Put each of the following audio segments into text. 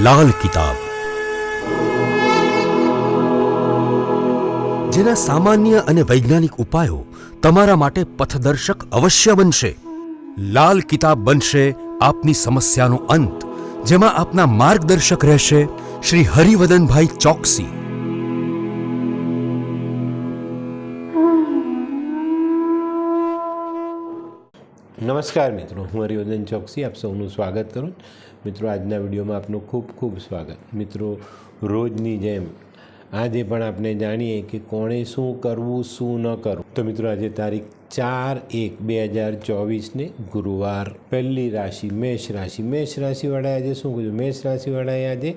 લાલ કિતાબ, જેના સામાન્ય અને વૈજ્ઞાનિક ઉપાયો તમારા માટે પથદર્શક અવશ્ય બનશે। લાલ કિતાબ બનશે આપની સમસ્યાનો અંત, જેમાં આપના માર્ગદર્શક રહેશે શ્રી હરિવદનભાઈ ચોકસી। નમસ્કાર મિત્રો, હું હરિવદન ચોકસી આપ સૌનું સ્વાગત કરું। મિત્રો, આજના વિડીયોમાં આપનું ખૂબ ખૂબ સ્વાગત। મિત્રો, રોજની જેમ આજે પણ આપણે જાણીએ કે કોણે શું કરવું શું ન કરવું। તો મિત્રો, આજે તારીખ 4/1/2024 ગુરુવાર, પહેલી રાશિ મેષ રાશિ। મેષ રાશિવાળાએ આજે શું કર્યું? મેષ રાશિવાળાએ આજે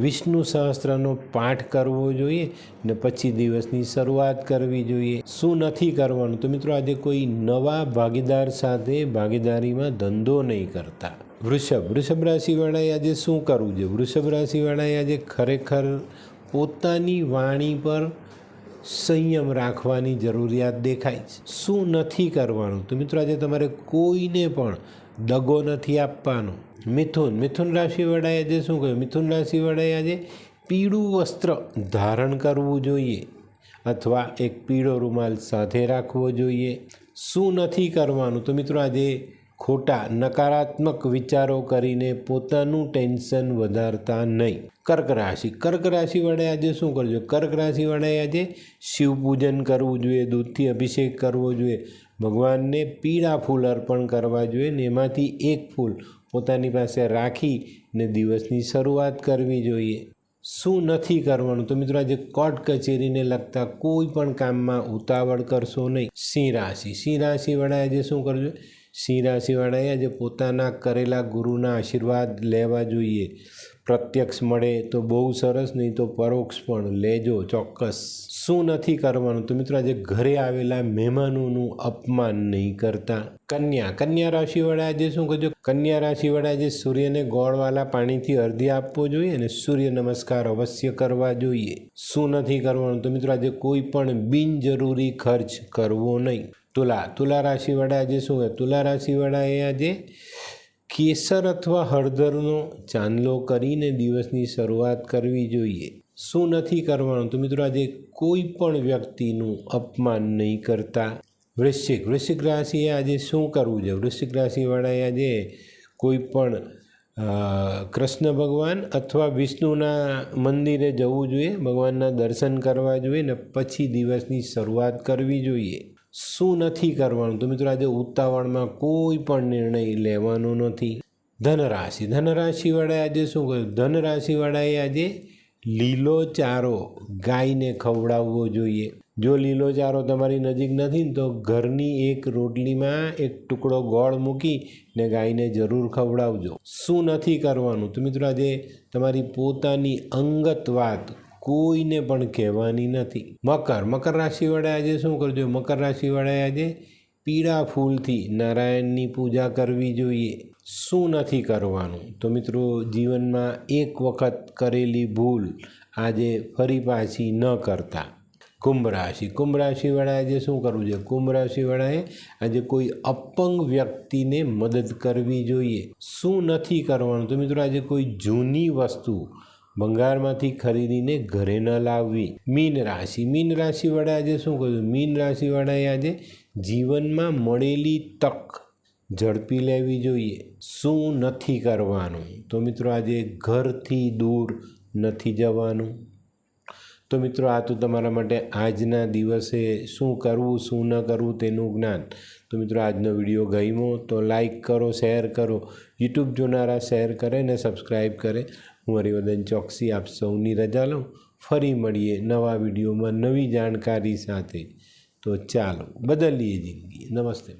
વિષ્ણુ સહસ્ત્રનો પાઠ કરવો જોઈએ ને પછી દિવસની શરૂઆત કરવી જોઈએ। શું નથી કરવાનું? તો મિત્રો, આજે કોઈ નવા ભાગીદાર સાથે ભાગીદારીમાં ધંધો નહીં કરતા। વૃષભ રાશિવાળાએ આજે શું કરવું જોઈએ? વૃષભ રાશિવાળાએ આજે ખરેખર પોતાની વાણી પર સંયમ રાખવાની જરૂરિયાત દેખાય છે। શું નથી કરવાનું? તો મિત્રો, આજે તમારે કોઈને પણ દગો નથી આપવાનો। મિથુન રાશિવાળાએ આજે શું કહ્યું? મિથુન રાશિવાળાએ આજે પીળું વસ્ત્ર ધારણ કરવું જોઈએ અથવા એક પીળો રૂમાલ સાથે રાખવો જોઈએ। શું નથી કરવાનું? તો મિત્રો, આજે ખોટા નકારાત્મક વિચારો કરીને પોતાનું ટેન્શન વધારતા નહીં। કર્ક રાશિવાળાએ આજે શું કરવું જોઈએ? કર્ક રાશિવાળાએ આજે શિવ પૂજન કરવું જોઈએ, દૂધથી અભિષેક કરવો જોઈએ, ભગવાનને પીળા ફૂલ અર્પણ કરવા જોઈએ ને એમાંથી એક ફૂલ પોતાની પાસે રાખીને દિવસની શરૂઆત કરવી જોઈએ। શું નથી કરવાનું? તો મિત્રો, આજે કોર્ટ કચેરીને લગતા કોઈ પણ કામમાં ઉતાવળ કરશો નહીં। સિંહ રાશિવાળાએ આજે શું કરવું જોઈએ? સિંહ રાશિવાળાએ આજે પોતાના કરેલા ગુરુના આશીર્વાદ લેવા જોઈએ। પ્રત્યક્ષ મળે તો બહુ સરસ, નહીં તો પરોક્ષ પણ લેજો ચોક્કસ। શું નથી કરવાનું? તો મિત્રો, આજે ઘરે આવેલા મહેમાનોનું અપમાન નહીં કરતા। કન્યા રાશિવાળા આજે શું કરજો? કન્યા રાશિવાળા આજે સૂર્યને ગોળવાળા પાણીથી અર્ધ્ય આપવો જોઈએ અને સૂર્ય નમસ્કાર અવશ્ય કરવા જોઈએ। શું નથી કરવાનું? તો મિત્રો, આજે કોઈ પણ બિનજરૂરી ખર્ચ કરવો નહીં। તુલા રાશિવાળા આજે શું કરે? તુલા રાશિવાળાએ આજે કેસર અથવા હળદરનો ચાંદલો કરીને દિવસની શરૂઆત કરવી જોઈએ। શું નથી કરવાનું? તો મિત્રો, આજે કોઈ પણ વ્યક્તિનું અપમાન નહીં કરતા। વૃશ્ચિક રાશિએ આજે શું કરવું જોઈએ? વૃશ્ચિક રાશિવાળાએ આજે કોઈ પણ કૃષ્ણ ભગવાન અથવા વિષ્ણુના મંદિરે જવું જોઈએ, ભગવાનના દર્શન કરવા જોઈએ ને પછી દિવસની શરૂઆત કરવી જોઈએ। શું નથી કરવાનું? તો મિત્રો, આજે ઉતાવળમાં કોઈ પણ નિર્ણય લેવાનો નથી। ધનરાશિવાળાએ આજે શું કર્યું? ધનરાશિવાળાએ આજે લીલો ચારો ગાયને ખવડાવવો જોઈએ। જો લીલો ચારો તમારી નજીક નથી ને તો ઘરની એક રોટલીમાં એક ટુકડો ગોળ મૂકીને ગાયને જરૂર ખવડાવજો। શું નથી કરવાનું? તો મિત્રો, આજે તમારી પોતાની અંગત વાત કોઈને પણ કહેવાની નથી। મકર રાશિવાળાએ આજે શું કરજો? મકર રાશિવાળાએ આજે પીળા ફૂલથી નારાયણની પૂજા કરવી જોઈએ। શું નથી કરવાનું? તો મિત્રો, જીવનમાં એક વખત કરેલી ભૂલ આજે ફરી પાછી ન કરતા। કુંભ રાશિવાળાએ આજે શું કરવું જોઈએ? કુંભ રાશિવાળાએ આજે કોઈ અપંગ વ્યક્તિને મદદ કરવી જોઈએ। શું નથી કરવાનું? તો મિત્રો, આજે કોઈ જૂની વસ્તુ ભંગારમાંથી ખરીદીને ઘરે ન લાવવી। મીન રાશિવાળાએ આજે શું કરવું? મીન રાશિવાળાએ આજે જીવનમાં મળેલી તક ઝડપી લેવી જોઈએ। શું નથી કરવાનું? તો મિત્રો, આજે ઘરથી દૂર નથી જવાનું। તો મિત્રો, આ તો તમારા માટે આજના દિવસે શું કરવું શું ન કરવું તેનું જ્ઞાન। તો મિત્રો, આજનો વિડીયો ગમ્યો તો લાઈક કરો, શેર કરો, યુટ્યુબ જોનારા શેર કરે ને સબસ્ક્રાઈબ કરે। હું હરિવદન ચોકસી આપ સૌની રજા લઉં। ફરી મળીએ નવા વિડીયોમાં નવી જાણકારી સાથે। તો ચાલો, બદલીએ જિંદગી। નમસ્તે।